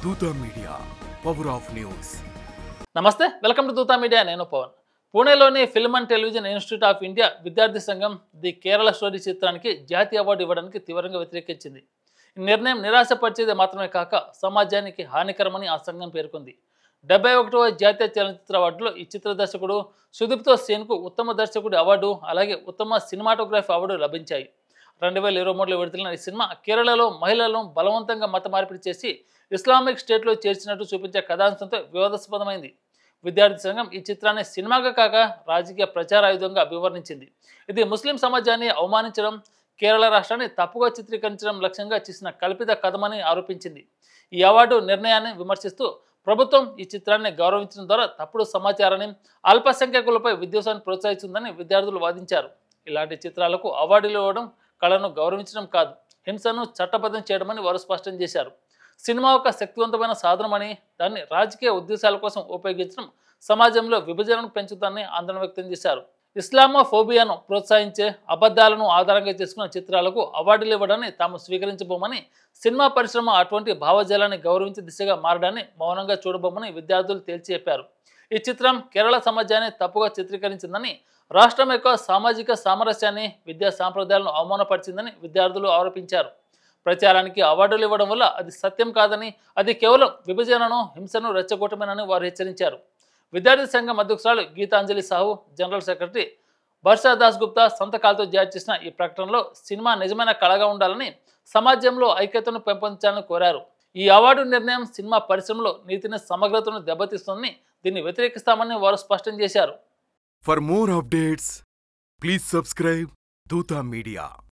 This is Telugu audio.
Dootha media power of news. నమస్తే, వెల్కమ్ టు దూతా మీడియా. నేను పవన్. పూణేలోని film and television institute of India విద్యార్థి సంఘం ది కేరళ స్టోరీ చిత్రానికి జాతీయ అవార్డు ఇవ్వడానికి తీవ్రంగా వ్యతిరేకించింది. ఈ నిర్ణయం నిరాశపరిచేది మాత్రమే కాక సమాజానికి హానికరమని ఆ సంఘం పేర్కొంది. 71వ జాతీయ చలనచిత్ర అవార్డులో ఈ చిత్ర దర్శకుడు సుదీప్తో సేన్కు ఉత్తమ దర్శకుడి అవార్డు, అలాగే ఉత్తమ సినిమాటోగ్రఫీ అవార్డు లభించాయి. 2023లో విడుదలైన ఈ సినిమా కేరళలో మహిళలను బలవంతంగా మత మార్పిడి చేసి ఇస్లామిక్ స్టేట్లో చేర్చినట్టు చూపించే కథాంశంతో వివాదాస్పదమైంది. విద్యార్థి సంఘం ఈ చిత్రాన్ని సినిమాగా కాక రాజకీయ ప్రచారాయుధంగా అభివర్ణించింది. ఇది ముస్లిం సమాజాన్ని అవమానించడం, కేరళ రాష్ట్రాన్ని తప్పుగా చిత్రీకరించడం లక్ష్యంగా చేసిన కల్పిత కథమని ఆరోపించింది. ఈ అవార్డు నిర్ణయాన్ని విమర్శిస్తూ ప్రభుత్వం ఈ చిత్రాన్ని గౌరవించడం ద్వారా తప్పుడు సమాచారాన్ని, అల్పసంఖ్యాకులపై విద్వేషాన్ని ప్రోత్సహిస్తుందని విద్యార్థులు వాదించారు. ఇలాంటి చిత్రాలకు అవార్డులు ఇవ్వడం కళను గౌరవించడం కాదు, హింసను చట్టబద్ధం చేయడమని వారు స్పష్టం చేశారు. సినిమా ఒక శక్తివంతమైన సాధనమని, దాన్ని రాజకీయ ఉద్దేశాల కోసం ఉపయోగించడం సమాజంలో విభజనను పెంచుతుందని ఆందోళన వ్యక్తం చేశారు. ఇస్లామోఫోబియాను ప్రోత్సహించే అబద్ధాలను ఆధారంగా చేసుకున్న చిత్రాలకు అవార్డులు ఇవ్వడాన్ని తాము స్వీకరించబోమని, సినిమా పరిశ్రమ అటువంటి భావజాలాన్ని గౌరవించే దిశగా మారడాన్ని మౌనంగా చూడబోమని విద్యార్థులు తేల్చి చెప్పారు. ఈ చిత్రం కేరళ సమాజాన్ని తప్పుగా చిత్రీకరించిందని, రాష్ట్రం యొక్క సామాజిక సామరస్యాన్ని, విద్యా సాంప్రదాయాలను అవమానపరిచిందని విద్యార్థులు ఆరోపించారు. ప్రచారానికి అవార్డులు ఇవ్వడం వల్ల అది సత్యం కాదని, అది కేవలం విభజనను, హింసను రెచ్చగొట్టమేనని వారు హెచ్చరించారు. విద్యార్థి సంఘం అధ్యక్షురాలు గీతాంజలి సాహు, జనరల్ సెక్రటరీ బర్షా దాస్ గుప్తా సంతకాలతో జారీ చేసిన ఈ ప్రకటనలో సినిమా నిజమైన కళగా ఉండాలని, సమాజంలో ఐక్యతను పెంపొందించాలని కోరారు. ఈ అవార్డు నిర్ణయం సినిమా పరిశ్రమలో నీతిని, సమగ్రతను దెబ్బతీస్తుందని, దీన్ని వ్యతిరేకిస్తామని వారు స్పష్టం చేశారు. For more updates please subscribe Dootha media.